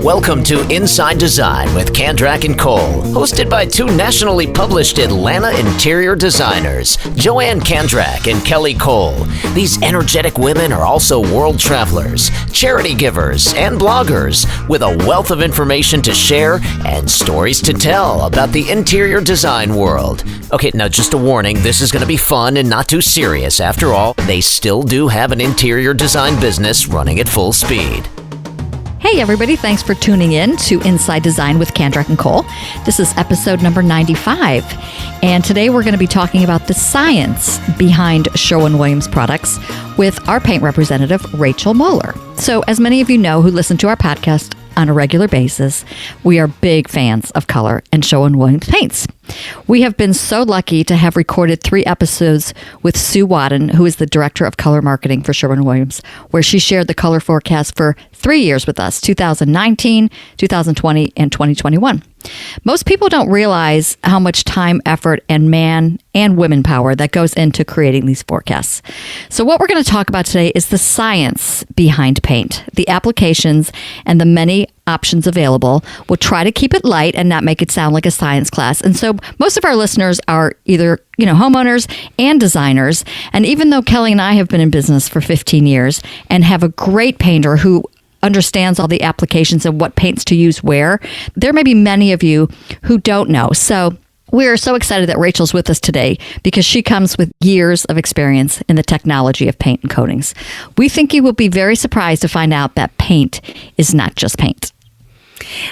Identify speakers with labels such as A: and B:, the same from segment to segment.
A: Welcome to Inside Design with Kandrak and Cole, hosted by two nationally published Atlanta interior designers, Joanne Kandrak and Kelly Cole. These energetic women are also world travelers, charity givers, and bloggers with a wealth of information to share and stories to tell about the interior design world. Okay, now just a warning, this is going to be fun and not too serious. After all, they still do have an interior design business running at full speed.
B: Hey everybody, thanks for tuning in to Inside Design with Kandrak and Cole. This is episode number 95, and today we're going to be talking about the science behind Sherwin Williams products with our paint representative, Rachel Moeller. So as many of you know who listen to our podcast on a regular basis, we are big fans of color and Sherwin Williams paints. We have been so lucky to have recorded 3 episodes with Sue Wadden, who is the Director of Color Marketing for Sherwin Williams, where she shared the color forecast for 3 years with us, 2019, 2020, and 2021. Most people don't realize how much time, effort, and man and women power that goes into creating these forecasts. So what we're going to talk about today is the science behind paint, the applications, and the many options available. We'll try to keep it light and not make it sound like a science class. And so most of our listeners are either, homeowners and designers. And even though Kelly and I have been in business for 15 years and have a great painter who understands all the applications and what paints to use where, there may be many of you who don't know. So we're so excited that Rachel's with us today because she comes with years of experience in the technology of paint and coatings. We think you will be very surprised to find out that paint is not just paint.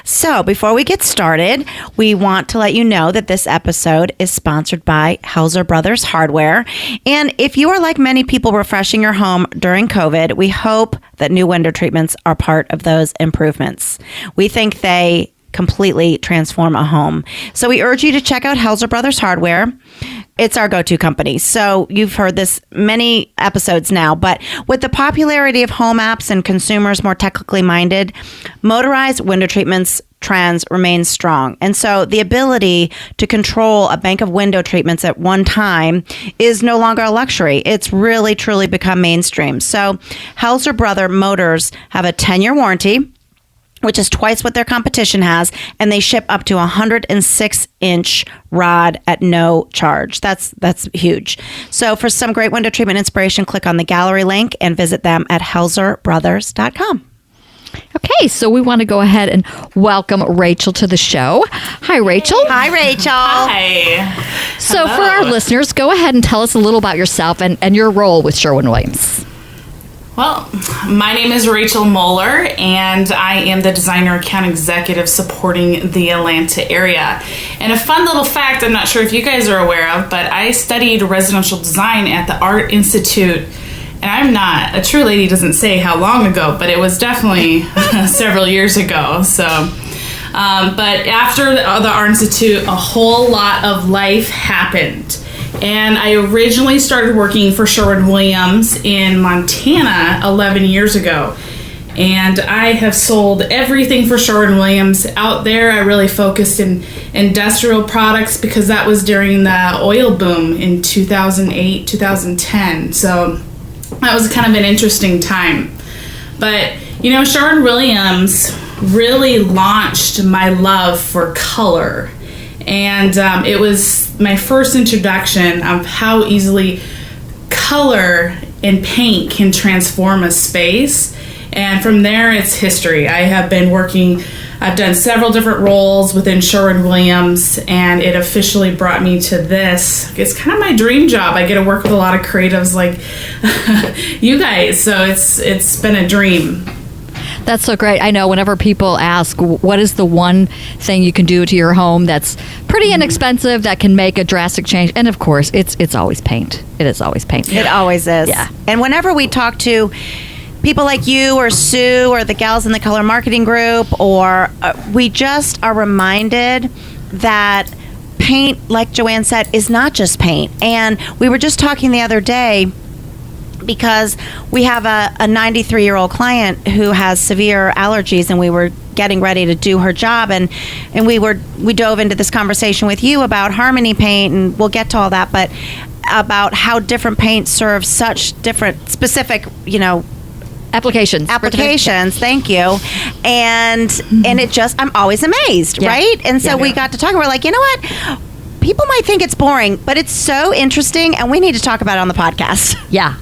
C: So before we get started, we want to let you know that this episode is sponsored by Helzer Brothers Hardware. And if you are like many people refreshing your home during COVID, we hope that new window treatments are part of those improvements. We think they completely transform a home. So we urge you to check out Helzer Brothers Hardware. It's our go-to company. So you've heard this many episodes now, but with the popularity of home apps and consumers more technically minded, motorized window treatments trends remain strong. And so the ability to control a bank of window treatments at one time is no longer a luxury. It's really, truly become mainstream. So Helzer Brother Motors have a 10-year warranty, which is twice what their competition has, and they ship up to 106-inch rod at no charge. That's huge. So for some great window treatment inspiration, click on the gallery link and visit them at helzerbrothers.com.
B: Okay, so we want to go ahead and welcome Rachel to the show. Hi, Rachel.
C: Hi, Rachel.
D: Hi.
B: So
D: Hello.
B: for our listeners, go ahead and tell us a little about yourself and your role with Sherwin Williams.
D: Well, my name is Rachel Moeller, and I am the designer account executive supporting the Atlanta area. And a fun little fact, I'm not sure if you guys are aware of, but I studied residential design at the Art Institute. And I'm not, a true lady doesn't say how long ago, but it was definitely several years ago. So, but after the Art Institute, a whole lot of life happened. And I originally started working for Sherwin Williams in Montana 11 years ago. And I have sold everything for Sherwin Williams out there. I really focused in industrial products because that was during the oil boom in 2008, 2010. So that was kind of an interesting time. But, Sherwin Williams really launched my love for color. And it was my first introduction of how easily color and paint can transform a space. And from there, it's history. I've done several different roles within Sherwin Williams, and it officially brought me to this. It's kind of my dream job. I get to work with a lot of creatives like you guys, so it's been a dream.
B: That's so great. I know whenever people ask, what is the one thing you can do to your home that's pretty inexpensive that can make a drastic change? And of course, it's always paint. It is always paint.
C: It always is.
B: Yeah.
C: And whenever we talk to people like you or Sue or the gals in the color marketing group, or we just are reminded that paint, like Joanne said, is not just paint. And we were just talking the other day because we have a 93-year-old client who has severe allergies, and we were getting ready to do her job, and we dove into this conversation with you about harmony paint, and we'll get to all that, but about how different paints serve such different specific,
B: Applications.
C: Thank you. And it just, I'm always amazed, right? And so we got to talk, and we're like, you know what? People might think it's boring, but it's so interesting, and we need to talk about it on the podcast.
B: Yeah.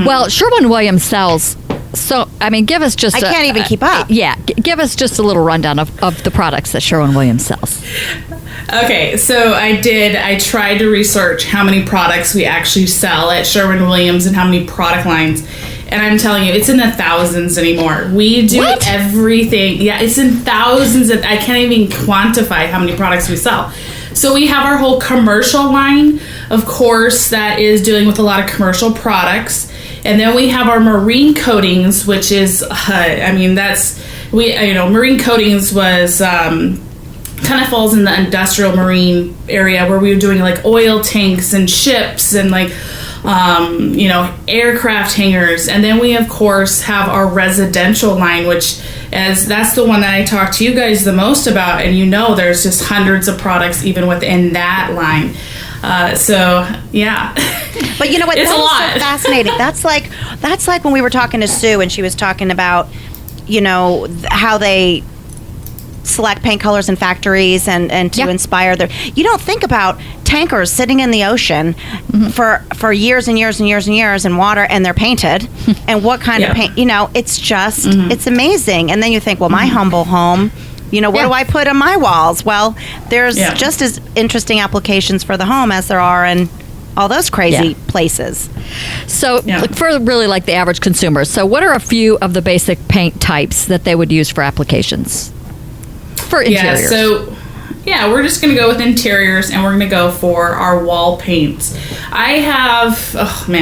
B: Well, Sherwin Williams sells. So, I mean, give us just
C: I can't even keep up.
B: Give us just a little rundown of the products that Sherwin Williams sells.
D: Okay, so I tried to research how many products we actually sell at Sherwin Williams and how many product lines. And I'm telling you, it's in the thousands anymore. We do everything. Yeah, it's in thousands. I can't even quantify how many products we sell. So we have our whole commercial line, of course, that is dealing with a lot of commercial products. And then we have our marine coatings, which is, marine coatings was kind of falls in the industrial marine area where we were doing like oil tanks and ships and like, aircraft hangars. And then we, of course, have our residential line, that's the one that I talk to you guys the most about. And there's just hundreds of products even within that line.
C: But you know what?
D: It's a lot.
C: So fascinating. That's like when we were talking to Sue and she was talking about, how they select paint colors in factories and to inspire you don't think about tankers sitting in the ocean for years and years and years and years in water, and they're painted and what kind of paint, it's just it's amazing. And then you think, well, my humble home, what do I put on my walls? Well, there's just as interesting applications for the home as there are in all those crazy places.
B: So for really like the average consumer, so what are a few of the basic paint types that they would use for applications? For interiors.
D: We're just going to go with interiors, and we're going to go for our wall paints. I have, I'm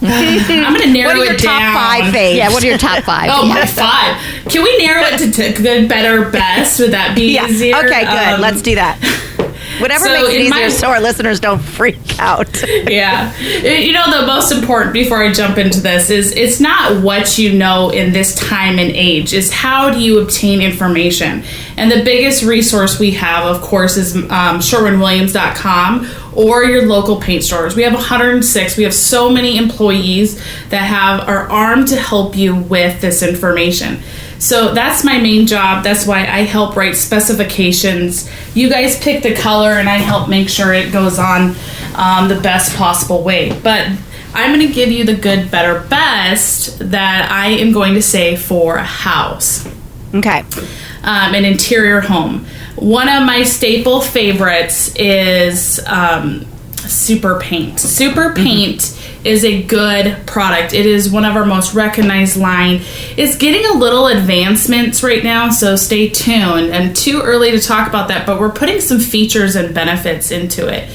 D: going to narrow it down.
C: Top 5 faves?
B: Yeah, what are your top 5?
D: My 5. Can we narrow it to good, better, best? Would that be easier?
C: Okay, good. Let's do that. Whatever makes it easier so our listeners don't freak out.
D: The most important before I jump into this is it's not what you know in this time and age, is how do you obtain information. And the biggest resource we have, of course, is SherwinWilliams.com or your local paint stores. We have 106. We have so many employees that are armed to help you with this information. So that's my main job. That's why I help write specifications. You guys pick the color, and I help make sure it goes on the best possible way. But I'm going to give you the good, better, best that I am going to say for a house.
C: Okay.
D: An interior home. One of my staple favorites is Super Paint. Super Paint is a good product. It is one of our most recognized line. It's getting a little advancements right now, so stay tuned. And too early to talk about that, but we're putting some features and benefits into it.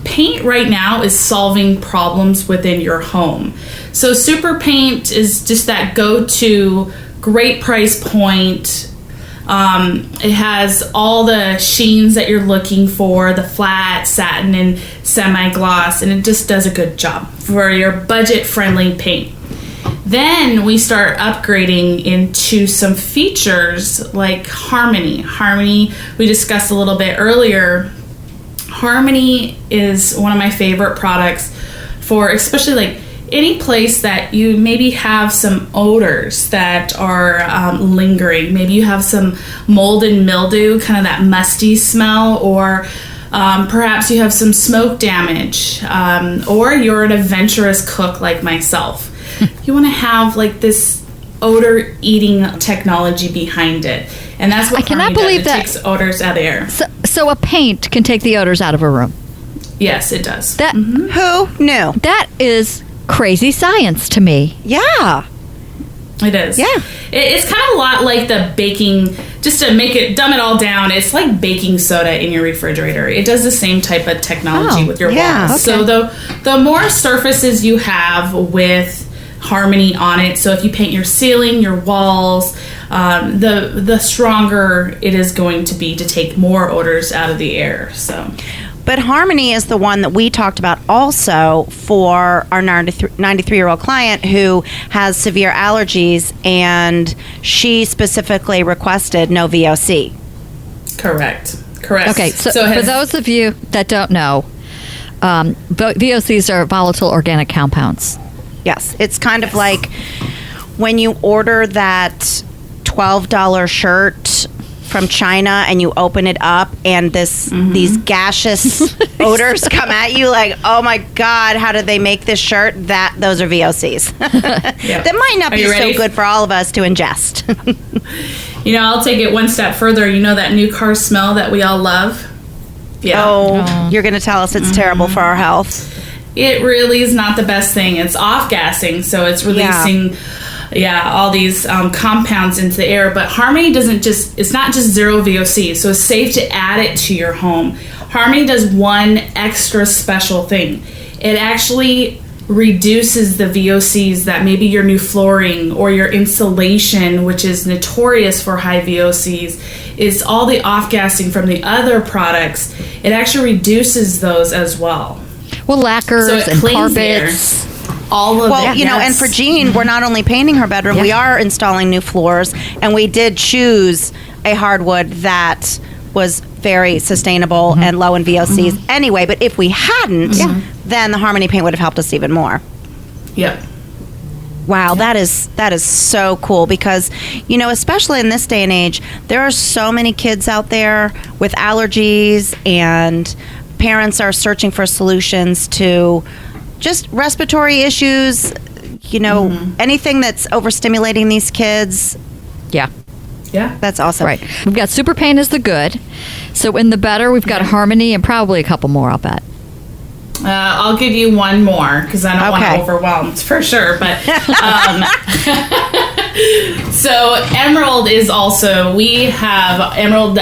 D: Paint right now is solving problems within your home. So Super Paint is just that go-to, great price point. It has all the sheens that you're looking for, the flat, satin, and semi-gloss, and it just does a good job for your budget-friendly paint. Then we start upgrading into some features like Harmony. Harmony, we discussed a little bit earlier. Harmony is one of my favorite products for especially like any place that you maybe have some odors that are lingering. Maybe you have some mold and mildew, kind of that musty smell, or perhaps you have some smoke damage, or you're an adventurous cook like myself. You want to have like this odor eating technology behiund it, and that's what
B: I cannot believe
D: does. It takes odors out of the air.
B: So a paint can take the odors out of a room.
D: Yes, it does.
B: That
C: Who knew?
B: That is crazy science to me.
C: Yeah.
D: It is.
C: Yeah.
D: It's kind of a lot like the baking, just to dumb it all down, it's like baking soda in your refrigerator. It does the same type of technology with your walls. Okay. So the more surfaces you have with Harmony on it, so if you paint your ceiling, your walls, the stronger it is going to be to take more odors out of the air. So.
C: But Harmony is the one that we talked about also for our 93-year-old client who has severe allergies, and she specifically requested no VOC.
D: Correct.
B: Okay, so for those of you that don't know, VOCs are volatile organic compounds.
C: Yes. It's kind of like when you order that $12 shirt from China and you open it up and these gaseous odors come at you like, oh my God, how did they make this shirt? Those are VOCs. That might not be so good for all of us to ingest.
D: I'll take it one step further. That new car smell that we all love? Yeah.
C: Oh, you're going to tell us it's terrible for our health.
D: It really is not the best thing. It's off-gassing, so it's releasing... all these compounds into the air. But Harmony it's not just zero VOC, so it's safe to add it to your home. Harmony does one extra special thing. It actually reduces the VOCs that maybe your new flooring or your insulation, which is notorious for high VOCs, is all the off-gassing from the other products. It actually reduces those as well.
B: Well, lacquers and carpets.
D: All of it.
C: And for Jean, we're not only painting her bedroom, we are installing new floors, and we did choose a hardwood that was very sustainable and low in VOCs anyway. But if we hadn't, then the Harmony paint would have helped us even more.
D: Yep.
C: Wow, that is so cool because, especially in this day and age, there are so many kids out there with allergies, and parents are searching for solutions to just respiratory issues, anything that's overstimulating these kids.
B: Yeah.
D: Yeah.
C: That's awesome.
B: Right. We've got Super Paint is the good. So in the better, we've got Harmony and probably a couple more, I'll bet.
D: I'll give you one more because I don't want to overwhelm for sure. But so Emerald is also, we have Emerald,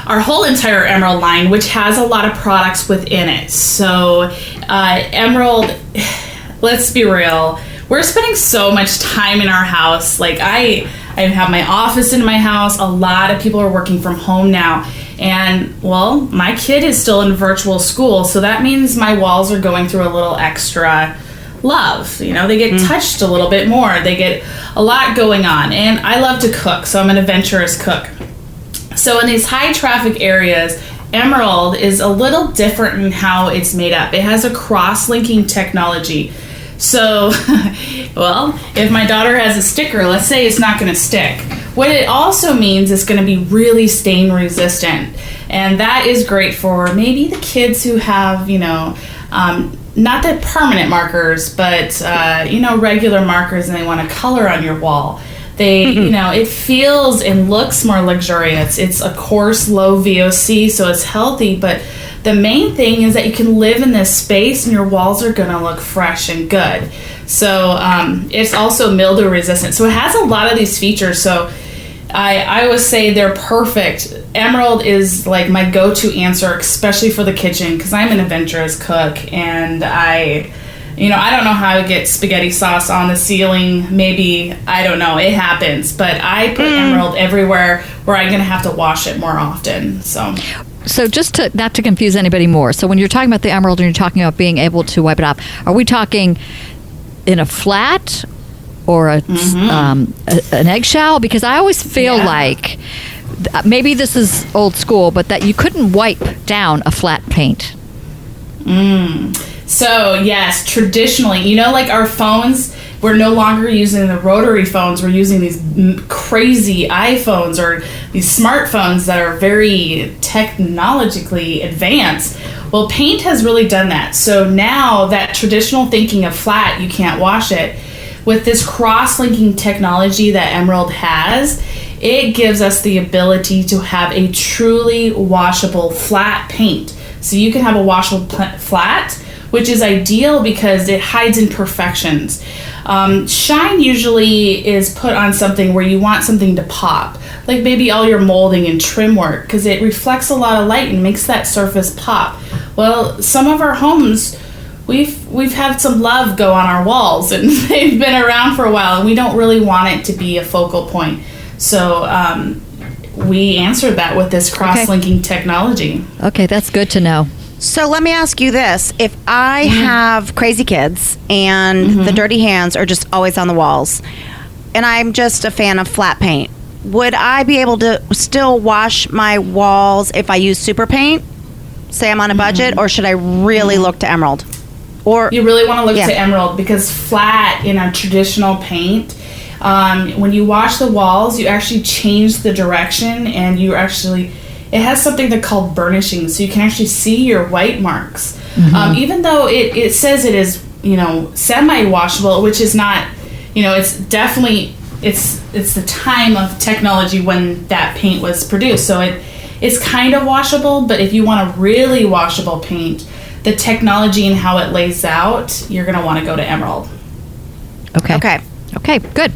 D: our whole entire Emerald line, which has a lot of products within it. So Emerald, let's be real, we're spending so much time in our house. Like I have my office in my house. A lot of people are working from home now. And, well, my kid is still in virtual school, so that means my walls are going through a little extra love. They get touched a little bit more. They get a lot going on. And I love to cook, so I'm an adventurous cook. So in these high traffic areas, Emerald is a little different in how it's made up. It has a cross-linking technology. So, well, if my daughter has a sticker, let's say it's not going to stick. What it also means is going to be really stain resistant. And that is great for maybe the kids who have, not the permanent markers, but, regular markers, and they want to color on your wall. They, it feels and looks more luxurious. It's a coarse, low VOC, so it's healthy, but the main thing is that you can live in this space and your walls are going to look fresh and good. So it's also mildew resistant. So it has a lot of these features. So I always say they're perfect. Emerald is like my go-to answer, especially for the kitchen, because I'm an adventurous cook, and I don't know how to get spaghetti sauce on the ceiling. Maybe, I don't know, it happens. But I put Emerald everywhere where I'm going to have to wash it more often. So
B: just to not to confuse anybody more, so when you're talking about the Emerald and you're talking about being able to wipe it off, are we talking in a flat or an eggshell? Because I always feel like, maybe this is old school, but that you couldn't wipe down a flat paint.
D: So, yes, traditionally, like our phones, we're no longer using the rotary phones. We're using these crazy iPhones or these smartphones that are very technologically advanced. Well, paint has really done that. So now that traditional thinking of flat, you can't wash it, with this cross-linking technology that Emerald has, it gives us the ability to have a truly washable flat paint. So you can have a washable flat, which is ideal because it hides imperfections. Shine usually is put on something where you want something to pop, like maybe all your molding and trim work, because it reflects a lot of light and makes that surface pop. Well, some of our homes, we've had some love go on our walls, and they've been around for a while, and we don't really want it to be a focal point. So we answered that with this cross-linking technology.
B: Okay, that's good to know.
C: So let me ask you this. If I have crazy kids and the dirty hands are just always on the walls, and I'm just a fan of flat paint, would I be able to still wash my walls if I use super paint? Say I'm on a budget, or should I really look to Emerald? Or
D: you really want to look to emerald, because flat in a traditional paint, when you wash the walls, you actually change the direction, and it has something that's called burnishing, so you can actually see your white marks. Even though it says it is, semi-washable, which is not, it's definitely, it's the time of technology when that paint was produced, so it's kind of washable. But if you want a really washable paint, the technology and how it lays out, you're going to want to go to emerald.
B: Okay, good.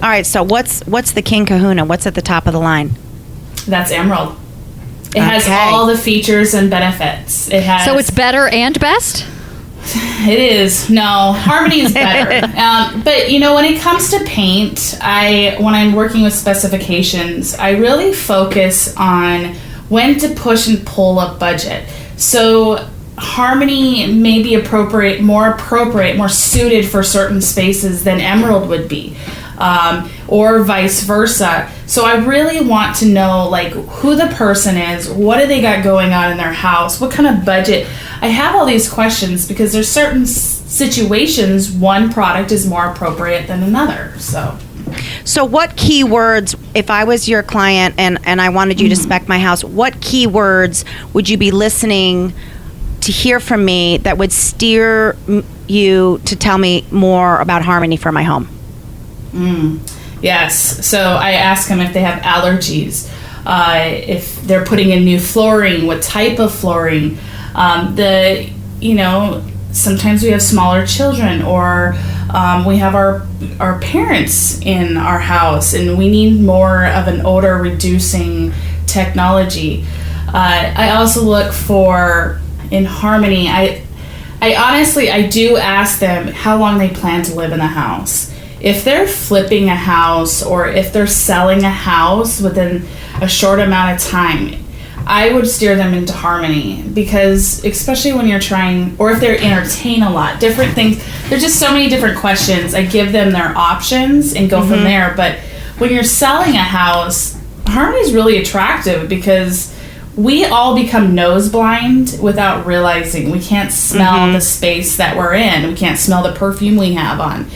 C: All right, so what's the king kahuna? What's at the top of the line?
D: That's emerald. It has all the features and benefits.
B: So it's better and best?
D: It is. No, Harmony is better. But when it comes to paint, when I'm working with specifications, I really focus on when to push and pull a budget. So Harmony may be more suited for certain spaces than emerald would be. Or vice versa. So I really want to know who the person is, what do they got going on in their house, what kind of budget. I have all these questions because there's certain situations one product is more appropriate than another. So
C: what keywords, if I was your client and I wanted you to spec my house, what keywords would you be listening to hear from me that would steer you to tell me more about Harmony for my home?
D: Yes. So I ask them if they have allergies, if they're putting in new flooring, what type of flooring. Sometimes we have smaller children, or we have our parents in our house, and we need more of an odor reducing technology. I also look for, in Harmony, I honestly do ask them how long they plan to live in the house. If they're flipping a house, or if they're selling a house within a short amount of time, I would steer them into Harmony, because especially when you're trying, or if they're entertain a lot, different things, there's just so many different questions. I give them their options and go from there. But when you're selling a house, Harmony is really attractive because we all become nose blind without realizing. We can't smell the space that we're in. We can't smell the perfume we have on.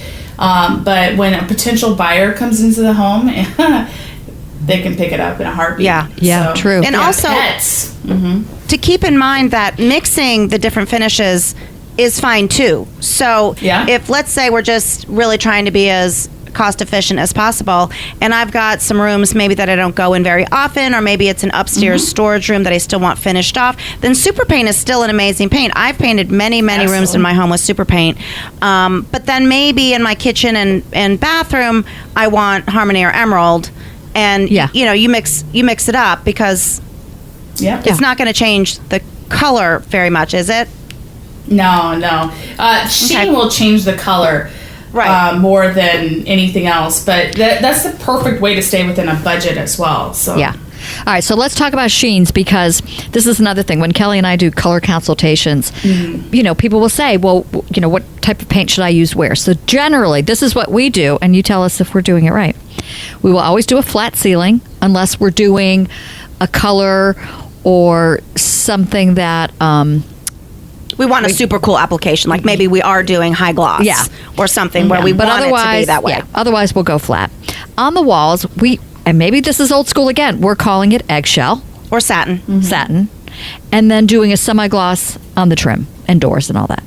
D: But when a potential buyer comes into the home, they can pick it up in a heartbeat.
B: Yeah, true.
C: And also,
D: pets.
C: To keep in mind that mixing the different finishes is fine too. So if, let's say, we're just really trying to be as cost efficient as possible, and I've got some rooms maybe that I don't go in very often, or maybe it's an upstairs storage room that I still want finished off, then super paint is still an amazing paint. I've painted many rooms in my home with super paint, but then maybe in my kitchen and bathroom I want Harmony or emerald, and you mix it up, because it's not going to change the color very much, is it?
D: No. Sheen will change the color. Right. More than anything else, but that's the perfect way to stay within a budget as well. So
B: all right, so let's talk about sheens, because this is another thing. When Kelly and I do color consultations, people will say, well, what type of paint should I use where? So generally, this is what we do, and you tell us if we're doing it right. We will always do a flat ceiling, unless we're doing a color or something that
C: we want a super cool application, like maybe we are doing high gloss or something where we want it to be that way.
B: Otherwise, we'll go flat. On the walls, and maybe this is old school again, we're calling it eggshell.
C: Or satin.
B: Satin. And then doing a semi-gloss on the trim and doors and all that.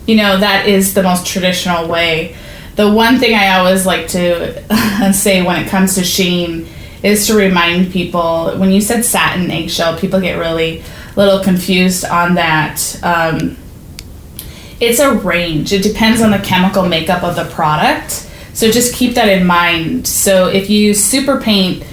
D: That is the most traditional way. The one thing I always like to say when it comes to sheen is to remind people, when you said satin eggshell, people get really little confused on that. It's a range. It depends on the chemical makeup of the product. So just keep that in mind. So if you super paint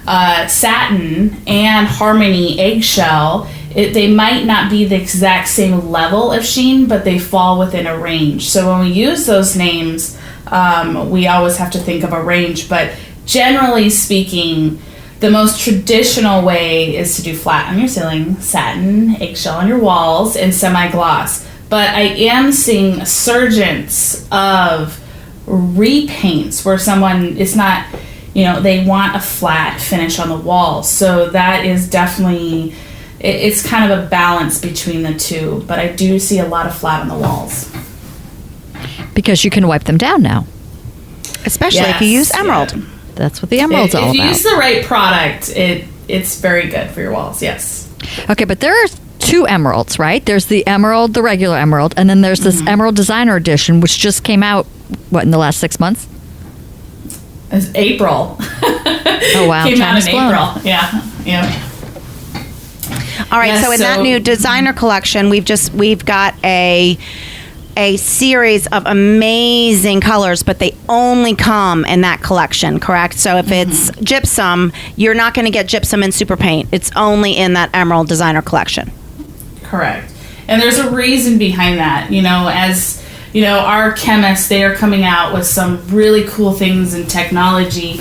D: satin and Harmony eggshell, they might not be the exact same level of sheen, but they fall within a range. So when we use those names, we always have to think of a range. But generally speaking, the most traditional way is to do flat on your ceiling, satin, eggshell on your walls, and semi-gloss. But I am seeing a surgence of repaints where someone, it's not, they want a flat finish on the walls. So that is definitely it's kind of a balance between the two. But I do see a lot of flat on the walls.
B: Because you can wipe them down now.
C: Especially if you use emerald.
B: Yeah. That's what the emerald's all about.
D: If you use the right product, it's very good for your walls, yes.
B: Okay, but there are 2 emeralds, right? There's the emerald, the regular emerald, and then there's this Emerald Designer Edition, which just came out, in the last 6 months?
D: It's April.
B: Oh, wow.
D: Came
B: Time
D: out
B: is
D: in
B: flown.
D: April. Yeah.
C: All right, so in that new designer collection, we've got a series of amazing colors, but they only come in that collection, correct? So if it's gypsum, you're not going to get gypsum in super paint. It's only in that emerald designer collection.
D: Correct. And there's a reason behind that. As our chemists, they are coming out with some really cool things in technology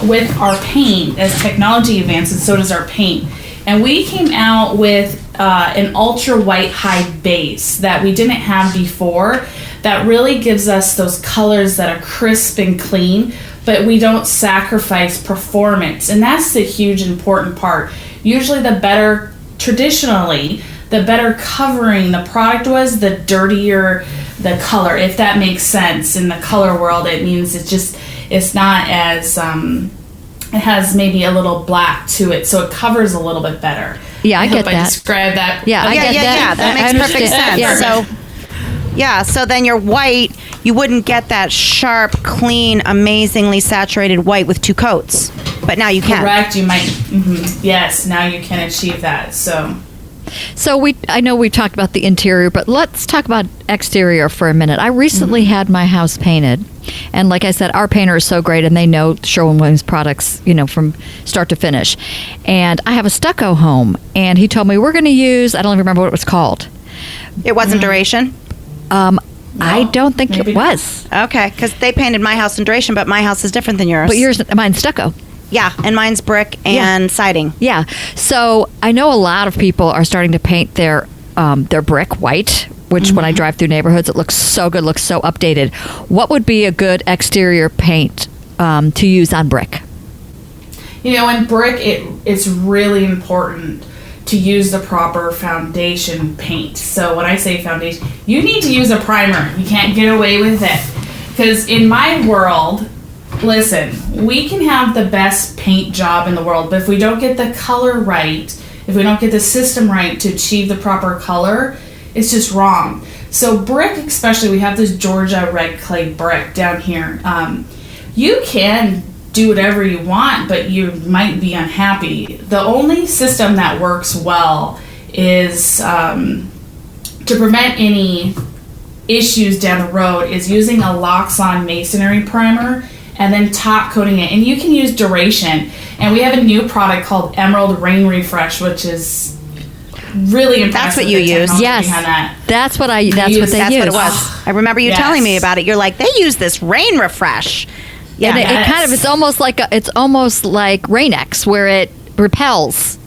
D: with our paint. As technology advances, so does our paint. And we came out with an ultra white high base that we didn't have before, that really gives us those colors that are crisp and clean, but we don't sacrifice performance. And that's the huge important part. Usually traditionally, the better covering the product was, the dirtier the color, if that makes sense. In the color world, it means it's not as... it has maybe a little black to it, so it covers a little bit better.
B: Yeah, I get that.
D: I described that.
B: Yeah, I get that.
C: That makes perfect sense.
B: Yeah.
C: So then your white, you wouldn't get that sharp, clean, amazingly saturated white with 2 coats. But now you can.
D: Correct. You might. Yes, now you can achieve that. So
B: I know we talked about the interior, but let's talk about exterior for a minute. I recently had my house painted, and like I said, our painter is so great, and they know Sherwin Williams products, from start to finish. And I have a stucco home, and he told me we're going to use, I don't even remember what it was called.
C: It wasn't duration?
B: I don't think it was.
C: Okay, because they painted my house in duration, but my house is different than yours.
B: But mine's stucco.
C: Yeah, and mine's brick and siding.
B: Yeah. So I know a lot of people are starting to paint their brick white, which when I drive through neighborhoods, it looks so good, looks so updated. What would be a good exterior paint to use on brick?
D: In brick, it's really important to use the proper foundation paint. So when I say foundation, you need to use a primer. You can't get away with it. Because in my world... Listen, we can have the best paint job in the world, but if we don't get the color right, if we don't get the system right to achieve the proper color, it's just wrong. So brick, especially, we have this Georgia red clay brick down here. You can do whatever you want, but you might be unhappy. The only system that works well is to prevent any issues down the road is using a Loxon masonry primer and then top coating it. And you can use duration. And we have a new product called Emerald Rain Refresh, which is really impressive.
C: That's what you use.
B: Yes. That's what they use.
C: That's what it was. I remember you telling me about it. You're like, they use this rain refresh.
B: Yeah. And it's almost like Rain-X, where it repels.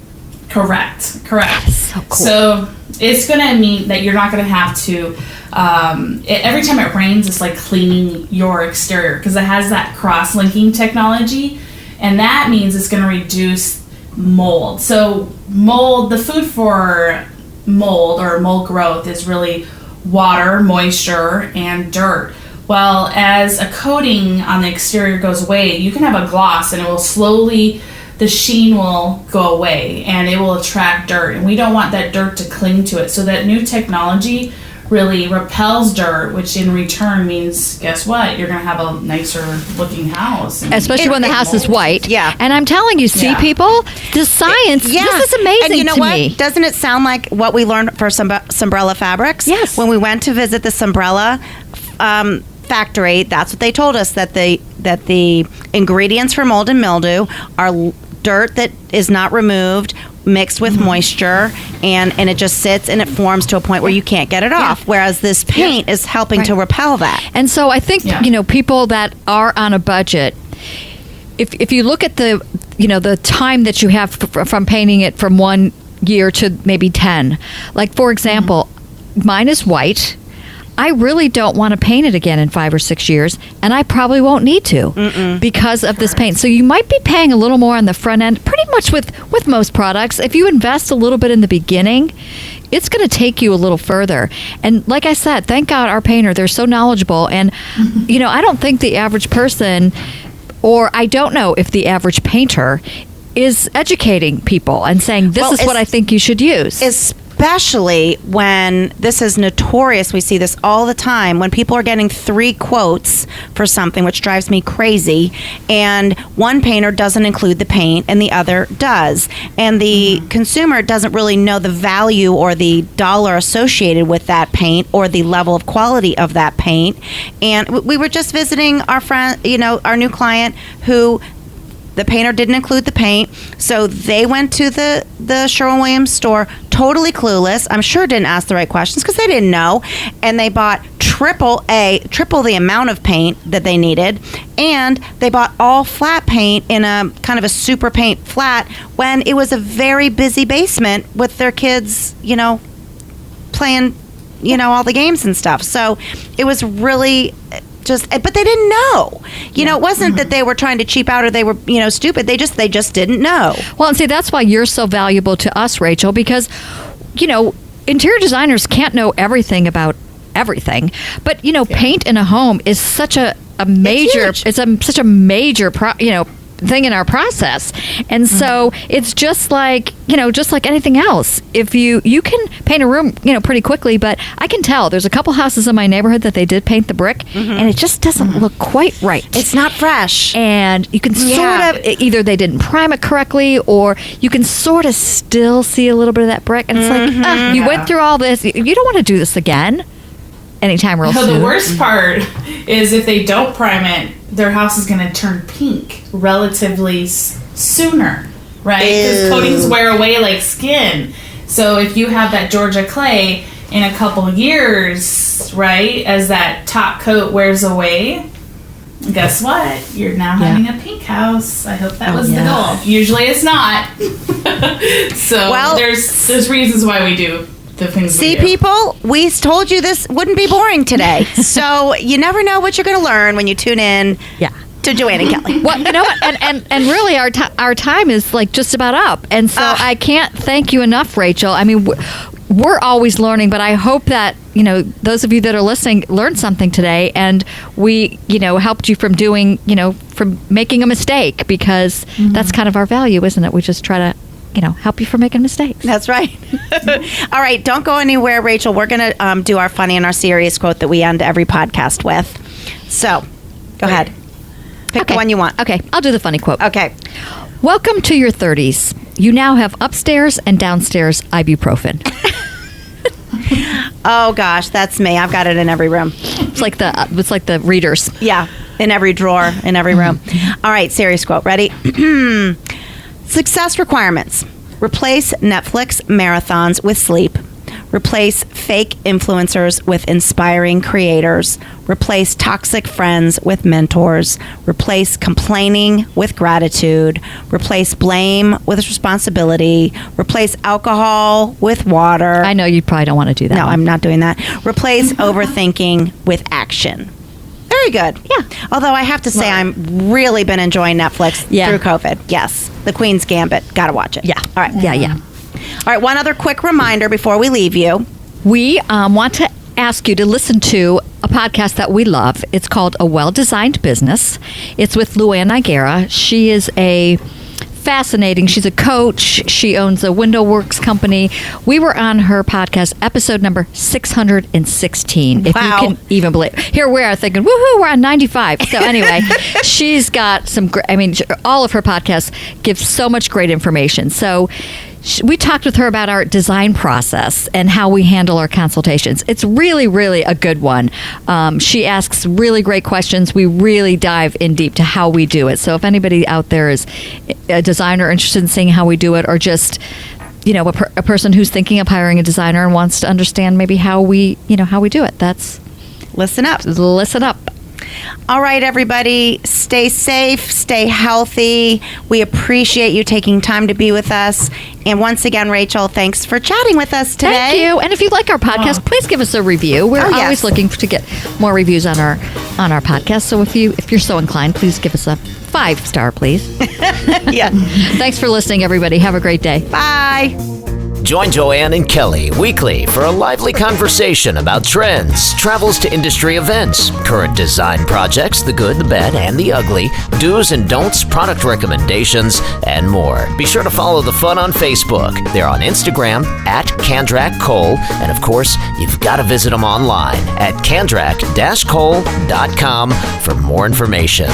D: Correct.
B: So cool.
D: So it's going to mean that you're not going to have to every time it rains, it's like cleaning your exterior because it has that cross-linking technology, and that means it's going to reduce mold. So the food for mold or mold growth is really water, moisture, and dirt. Well, as a coating on the exterior goes away, you can have a gloss and it will slowly, the sheen will go away and it will attract dirt, and we don't want that dirt to cling to it. So that new technology really repels dirt, which in return means, guess what? You're going to have a nicer looking house.
B: Especially when the house is white.
C: Yeah.
B: And I'm telling you, people, the science, this is amazing
C: and you know
B: to
C: what?
B: me.
C: Doesn't it sound like what we learned for Sunbrella Fabrics?
B: Yes.
C: When we went to visit the Sunbrella factory, that's what they told us, that the ingredients for mold and mildew are dirt that is not removed, mixed with moisture, and it just sits and it forms to a point where you can't get it off, whereas this paint is helping to repel that.
B: And so I think people that are on a budget, if you look at the time that you have from painting it from 1 year to maybe 10, like for example, mine is white. I really don't want to paint it again in 5 or 6 years, and I probably won't need to because of this paint. So you might be paying a little more on the front end, pretty much with most products. If you invest a little bit in the beginning, it's going to take you a little further. And like I said, thank God our painter, they're so knowledgeable. And, I don't think the average person, or I don't know if the average painter is educating people and saying, this is what I think you should use.
C: Especially when this is notorious. We see this all the time when people are getting 3 quotes for something, which drives me crazy, and one painter doesn't include the paint and the other does, and the consumer doesn't really know the value or the dollar associated with that paint or the level of quality of that paint. And we were just visiting our friend, our new client who the painter didn't include the paint, so they went to the Sherwin Williams store totally clueless. I'm sure didn't ask the right questions because they didn't know, and they bought triple the amount of paint that they needed, and they bought all flat paint in a kind of a super paint flat when it was a very busy basement with their kids, playing, all the games and stuff. So it was really but they didn't know. It wasn't that they were trying to cheap out or they were, stupid. They just didn't know.
B: Well, and see, that's why you're so valuable to us, Rachel, because, interior designers can't know everything about everything. But, paint in a home is such a major, such a major, thing in our process. And so it's just like anything else. If you can paint a room, pretty quickly, but I can tell there's a couple houses in my neighborhood that they did paint the brick and it just doesn't look quite right.
C: It's not fresh.
B: And you can sort of, either they didn't prime it correctly or you can sort of still see a little bit of that brick. And it's like, you went through all this. You don't want to do this again anytime real soon.
D: The worst part is if they don't prime it, their house is going to turn pink relatively sooner, right? Because coatings wear away like skin. So if you have that Georgia clay in a couple years, right, as that top coat wears away, guess what? You're now having a pink house. I hope that was the goal. Usually it's not. So there's reasons why we do the things
C: See,
D: we do.
C: people, we told you this wouldn't be boring today. So you never know what you're going to learn when you tune in to Joanne and Kelly.
B: Well, you know what? And really, our time is like just about up. And so I can't thank you enough, Rachel. I mean, we're always learning, but I hope that, those of you that are listening learned something today, and we, helped you from from making a mistake, because that's kind of our value, isn't it? We just try to help you from making mistakes.
C: That's right. All right, don't go anywhere, Rachel. We're going to do our funny and our serious quote that we end every podcast with. So, go ahead. Pick the one you want.
B: Okay, I'll do the funny quote.
C: Okay.
B: Welcome to your 30s. You now have upstairs and downstairs ibuprofen.
C: Oh gosh, that's me. I've got it in every room.
B: It's like the readers.
C: Yeah, in every drawer, in every room. All right, serious quote. Ready? Success requirements. Replace Netflix marathons with sleep. Replace fake influencers with inspiring creators. Replace toxic friends with mentors. Replace complaining with gratitude. Replace blame with responsibility. Replace alcohol with water.
B: I know you probably don't want to do that.
C: No, I'm not doing that. Replace overthinking with action. Very good.
B: Yeah.
C: Although I have to say, I'm really been enjoying Netflix through COVID. Yes. The Queen's Gambit. Got to watch it.
B: Yeah.
C: All right.
B: Yeah.
C: All right. One other quick reminder before we leave you.
B: We want to ask you to listen to a podcast that we love. It's called A Well-Designed Business. It's with Luann Nigera. She is fascinating. She's a coach. She owns a window works company. We were on her podcast, episode number 616. If you can even believe. Here we are thinking, woohoo, we're on 95. So anyway, she's got some all of her podcasts give so much great information. So we talked with her about our design process and how we handle our consultations. It's really, really a good one. She asks really great questions. We really dive in deep to how we do it. So if anybody out there is a designer interested in seeing how we do it, or just a person who's thinking of hiring a designer and wants to understand maybe how we do it, that's
C: listen up.
B: Listen up.
C: All right, everybody, stay safe, stay healthy. We appreciate you taking time to be with us. And once again, Rachel, thanks for chatting with us today.
B: Thank you. And if you like our podcast, please give us a review. We're always looking to get more reviews on our podcast. So if you're so inclined, please give us a 5-star, please.
C: Yeah.
B: Thanks for listening, everybody. Have a great day.
C: Bye.
A: Join Joanne and Kelly weekly for a lively conversation about trends, travels to industry events, current design projects, the good, the bad, and the ugly, do's and don'ts, product recommendations, and more. Be sure to follow the fun on Facebook. They're on Instagram at Kandrak-Cole, and of course, you've got to visit them online at kandrak-cole.com for more information.